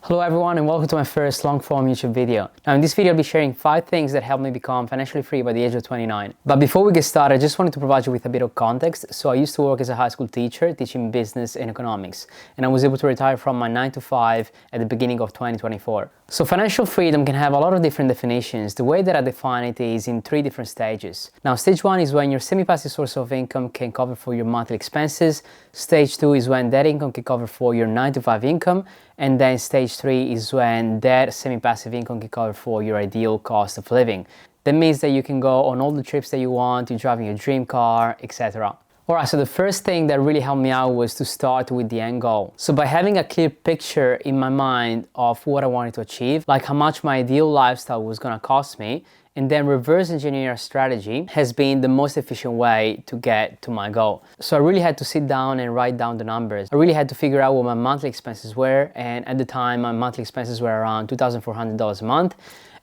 Hello everyone and welcome to my first long-form YouTube video. Now in this video I'll be sharing 5 things that helped me become financially free by the age of 29. But before we get started, I just wanted to provide you with a bit of context. So I used to work as a high school teacher teaching business and economics, and I was able to retire from my 9 to 5 at the beginning of 2024. So financial freedom can have a lot of different definitions. The way that I define it is in 3 different stages. Now stage 1 is when your semi-passive source of income can cover for your monthly expenses. Stage 2 is when that income can cover for your 9 to 5 income. And then stage 3 is when that semi-passive income can cover for your ideal cost of living. That means that you can go on all the trips that you want, you're driving your dream car, etc. Alright, so the first thing that really helped me out was to start with the end goal. So by having a clear picture in my mind of what I wanted to achieve, like how much my ideal lifestyle was gonna cost me, and then reverse engineer a strategy has been the most efficient way to get to my goal. So I really had to sit down and write down the numbers. I really had to figure out what my monthly expenses were, and at the time my monthly expenses were around $2,400 a month.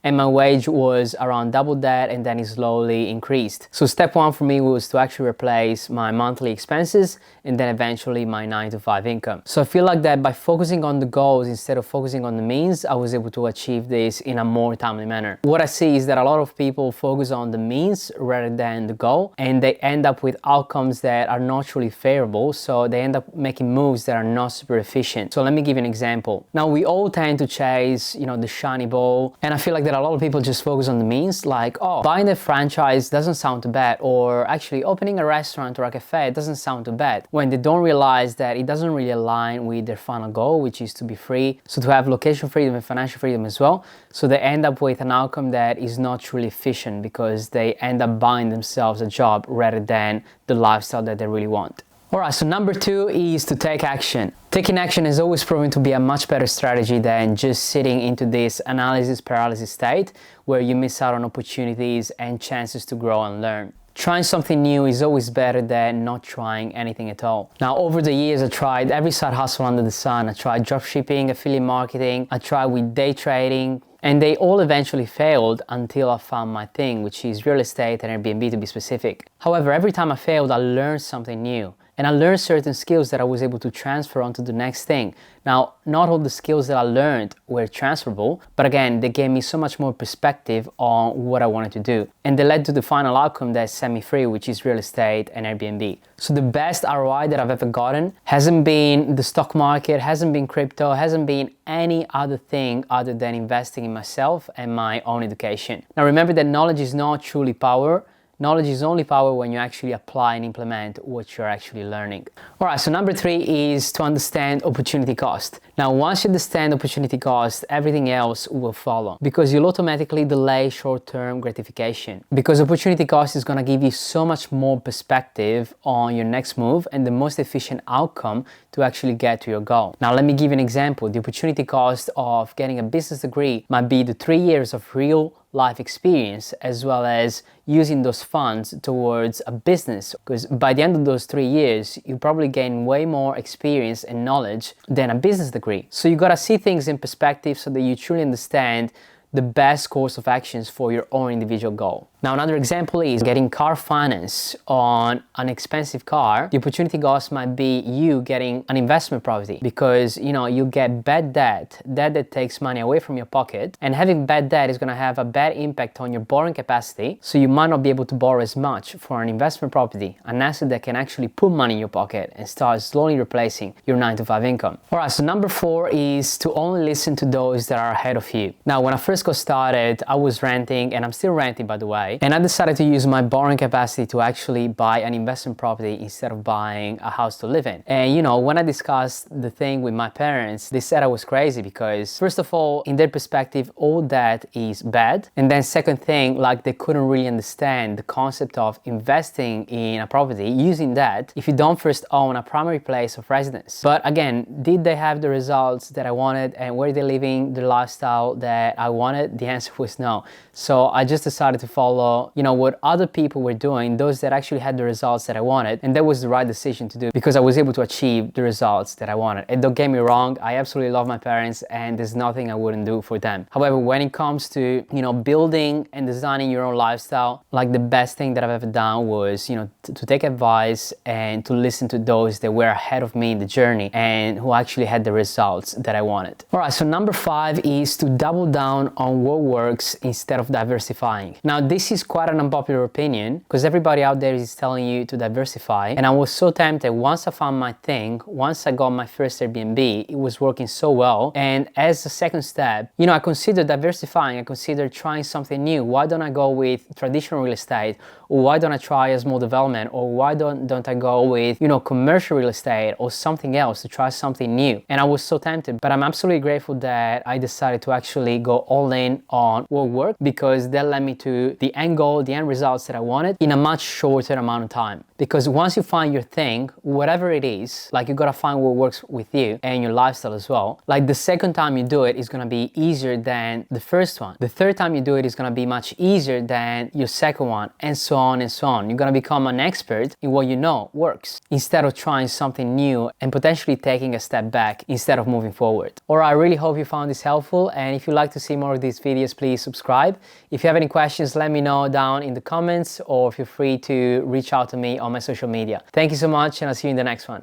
And my wage was around double that, and then it slowly increased. So step 1 for me was to actually replace my monthly expenses and then eventually my 9 to 5 income. So I feel like that by focusing on the goals instead of focusing on the means, I was able to achieve this in a more timely manner. What I see is that a lot of people focus on the means rather than the goal, and they end up with outcomes that are not truly favorable. So they end up making moves that are not super efficient. So let me give you an example. Now we all tend to chase, the shiny ball, and I feel like that a lot of people just focus on the means, like, oh, buying a franchise doesn't sound too bad, or actually opening a restaurant or a cafe doesn't sound too bad, when they don't realize that it doesn't really align with their final goal, which is to be free, so to have location freedom and financial freedom as well. So they end up with an outcome that is not truly efficient because they end up buying themselves a job rather than the lifestyle that they really want. Alright, so number 2 is to take action. Taking action has always proven to be a much better strategy than just sitting into this analysis paralysis state where you miss out on opportunities and chances to grow and learn. Trying something new is always better than not trying anything at all. Now, over the years, I tried every side hustle under the sun. I tried dropshipping, affiliate marketing, I tried with day trading, and they all eventually failed until I found my thing, which is real estate and Airbnb to be specific. However, every time I failed, I learned something new. And I learned certain skills that I was able to transfer onto the next thing. Now, not all the skills that I learned were transferable, but again, they gave me so much more perspective on what I wanted to do. And they led to the final outcome that set me free, which is real estate and Airbnb. So the best ROI that I've ever gotten hasn't been the stock market, hasn't been crypto, hasn't been any other thing other than investing in myself and my own education. Now remember that knowledge is not truly power. Knowledge is only power when you actually apply and implement what you're actually learning. Alright, so number 3 is to understand opportunity cost. Now, once you understand opportunity cost, everything else will follow because you'll automatically delay short-term gratification. Because opportunity cost is going to give you so much more perspective on your next move and the most efficient outcome to actually get to your goal. Now, let me give you an example. The opportunity cost of getting a business degree might be the 3 years of real life experience, as well as using those funds towards a business, because by the end of those 3 years you probably gain way more experience and knowledge than a business degree. So you gotta see things in perspective so that you truly understand the best course of actions for your own individual goal. Now, another example is getting car finance on an expensive car. The opportunity cost might be you getting an investment property because, you get bad debt that takes money away from your pocket, and having bad debt is going to have a bad impact on your borrowing capacity, so you might not be able to borrow as much for an investment property, an asset that can actually put money in your pocket and start slowly replacing your 9 to 5 income. Alright, so number 4 is to only listen to those that are ahead of you. Now, when I first got started, I was renting, and I'm still renting by the way, and I decided to use my borrowing capacity to actually buy an investment property instead of buying a house to live in. And when I discussed the thing with my parents, they said I was crazy because, first of all, in their perspective, all that is bad. And then second thing, like they couldn't really understand the concept of investing in a property using that if you don't first own a primary place of residence. But again, did they have the results that I wanted, and were they living the lifestyle that I wanted? The answer was no. So I just decided to follow follow, what other people were doing, those that actually had the results that I wanted. And that was the right decision to do because I was able to achieve the results that I wanted. And don't get me wrong, I absolutely love my parents and there's nothing I wouldn't do for them. However, when it comes to, building and designing your own lifestyle, like the best thing that I've ever done was, to take advice and to listen to those that were ahead of me in the journey and who actually had the results that I wanted. All right, so number 5 is to double down on what works instead of diversifying. Now, this is quite an unpopular opinion because everybody out there is telling you to diversify. And I was so tempted once I found my thing, once I got my first Airbnb, it was working so well. And as a second step, I considered diversifying. I considered trying something new. Why don't I go with traditional real estate? Or why don't I try a small development? Or why don't I go with, commercial real estate or something else to try something new? And I was so tempted, but I'm absolutely grateful that I decided to actually go all in on what worked because that led me to the end goal, the end results that I wanted in a much shorter amount of time. Because once you find your thing, whatever it is, like you gotta find what works with you and your lifestyle as well. Like the second time you do it is gonna be easier than the first one. The third time you do it is gonna be much easier than your second one, and so on and so on. You're gonna become an expert in what you know works instead of trying something new and potentially taking a step back instead of moving forward. Alright, I really hope you found this helpful, and if you'd like to see more of these videos, please subscribe. If you have any questions, let me know down in the comments or feel free to reach out to me on my social media. Thank you so much, and I'll see you in the next one.